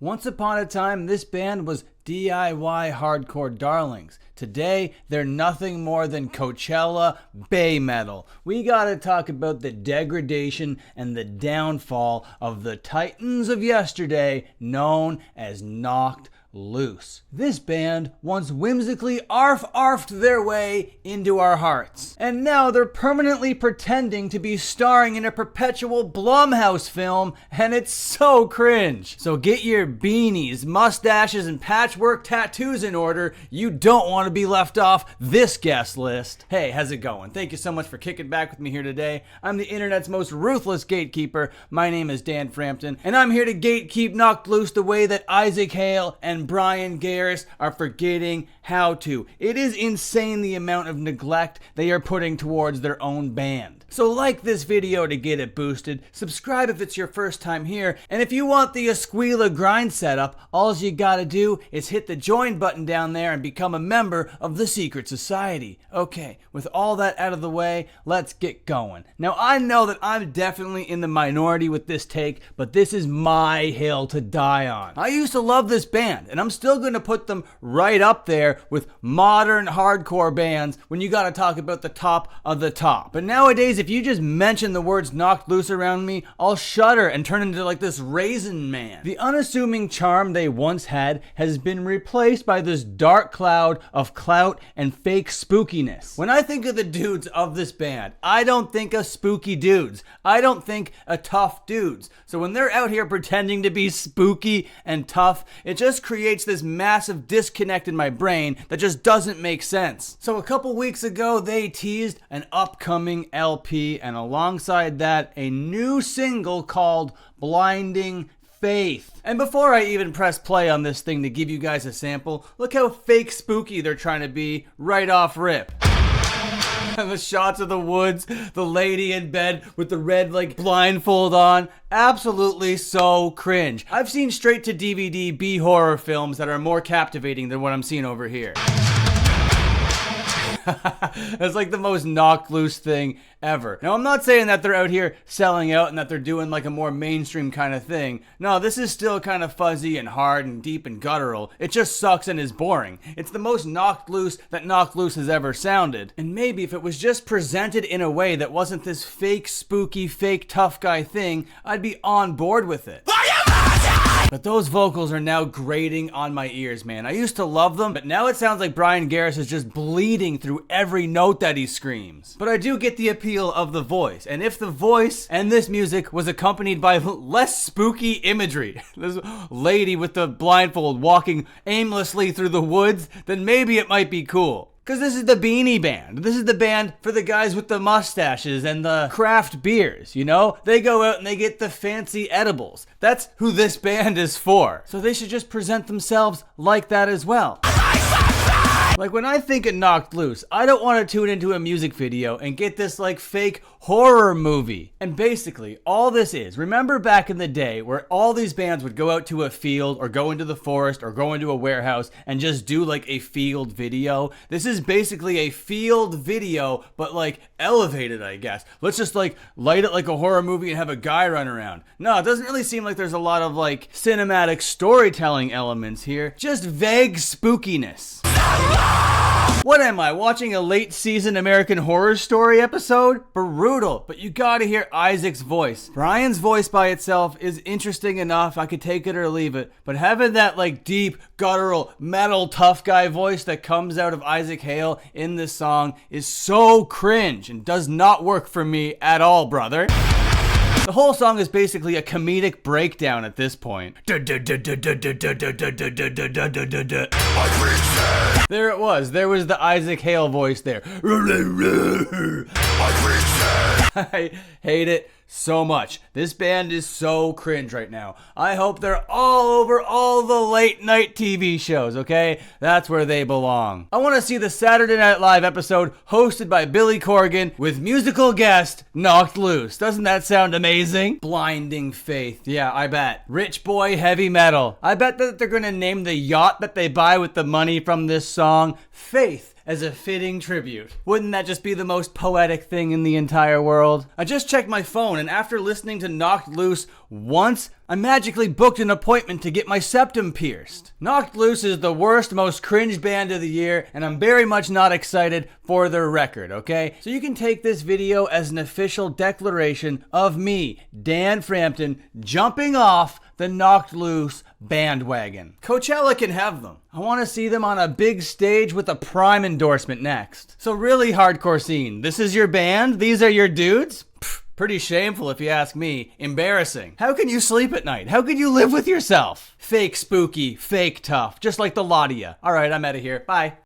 Once upon a time, this band was DIY hardcore darlings. Today, they're nothing more than Coachella Bay Metal. We gotta talk about the degradation and the downfall of the titans of yesterday, known as Knocked Loose. This band once whimsically arfed their way into our hearts. And now they're permanently pretending to be starring in a perpetual Blumhouse film, and it's so cringe. So get your beanies, mustaches, and patchwork tattoos in order. You don't want to be left off this guest list. Hey, how's it going? Thank you so much for kicking back with me here today. I'm the internet's most ruthless gatekeeper. My name is Dan Frampton, and I'm here to gatekeep Knocked Loose the way that Isaac Hale and Brian Garris are forgetting how to. It is insane the amount of neglect they are putting towards their own band. So like this video to get it boosted, subscribe if it's your first time here, and if you want the Esquila grind setup, all you gotta do is hit the join button down there and become a member of the secret society. Okay, with all that out of the way, let's get going. Now I know that I'm definitely in the minority with this take, but this is my hill to die on. I used to love this band, and I'm still gonna put them right up there with modern hardcore bands when you gotta talk about the top of the top. But nowadays, if you just mention the words Knocked Loose around me, I'll shudder and turn into like this raisin man. The unassuming charm they once had has been replaced by this dark cloud of clout and fake spookiness. When I think of the dudes of this band, I don't think of spooky dudes. I don't think of tough dudes. So when they're out here pretending to be spooky and tough, it just creates this massive disconnect in my brain that just doesn't make sense. So a couple weeks ago, they teased an upcoming LP, and alongside that, a new single called Blinding Faith. And before I even press play on this thing to give you guys a sample, look how fake spooky they're trying to be right off rip. And the shots of the woods, the lady in bed with the red blindfold on, absolutely so cringe. I've seen straight to DVD B horror films that are more captivating than what I'm seeing over here. That's like the most Knocked Loose thing ever. Now, I'm not saying that they're out here selling out and that they're doing like a more mainstream kind of thing. No, this is still kind of fuzzy and hard and deep and guttural. It just sucks and is boring. It's the most Knocked Loose that Knocked Loose has ever sounded. And maybe if it was just presented in a way that wasn't this fake spooky, fake tough guy thing, I'd be on board with it. But those vocals are now grating on my ears, man. I used to love them, but now it sounds like Brian Garris is just bleeding through every note that he screams. But I do get the appeal of the voice, and if the voice and this music was accompanied by less spooky imagery, this lady with the blindfold walking aimlessly through the woods, then maybe it might be cool. Because this is the Beanie Band. This is the band for the guys with the mustaches and the craft beers, you know? They go out and they get the fancy edibles. That's who this band is for. So they should just present themselves like that as well. Like when I think of Knocked Loose, I don't want to tune into a music video and get this fake horror movie. And basically, all this is, remember back in the day where all these bands would go out to a field or go into the forest or go into a warehouse and just do a field video? This is basically a field video, but elevated, I guess. Let's just light it like a horror movie and have a guy run around. No, it doesn't really seem like there's a lot of cinematic storytelling elements here. Just vague spookiness. What am I, watching a late season American Horror Story episode? Brutal, but you gotta hear Isaac's voice. Brian's voice by itself is interesting enough, I could take it or leave it, but having that deep, guttural, metal tough guy voice that comes out of Isaac Hale in this song is so cringe and does not work for me at all, brother. The whole song is basically a comedic breakdown at this point. There it was. There was the Isaac Hale voice there. I hate it so much. This band is so cringe right now. I hope they're all over all the late night TV shows, okay? That's where they belong. I want to see the Saturday Night Live episode hosted by Billy Corgan with musical guest Knocked Loose. Doesn't that sound amazing? Blinding Faith. Yeah, I bet. Rich boy heavy metal. I bet that they're gonna name the yacht that they buy with the money from this song Faith, as a fitting tribute. Wouldn't that just be the most poetic thing in the entire world? I just checked my phone, and after listening to Knocked Loose once I magically booked an appointment to get my septum pierced. Knocked Loose is the worst, most cringe band of the year, and I'm very much not excited for their record, okay? So you can take this video as an official declaration of me, Dan Frampton, jumping off the Knocked Loose bandwagon. Coachella can have them. I want to see them on a big stage with a Prime endorsement next. So really, hardcore scene, this is your band? These are your dudes? Pretty shameful if you ask me. Embarrassing. How can you sleep at night? How can you live with yourself? Fake spooky, fake tough, just like the lot of ya. All right, I'm out of here. Bye.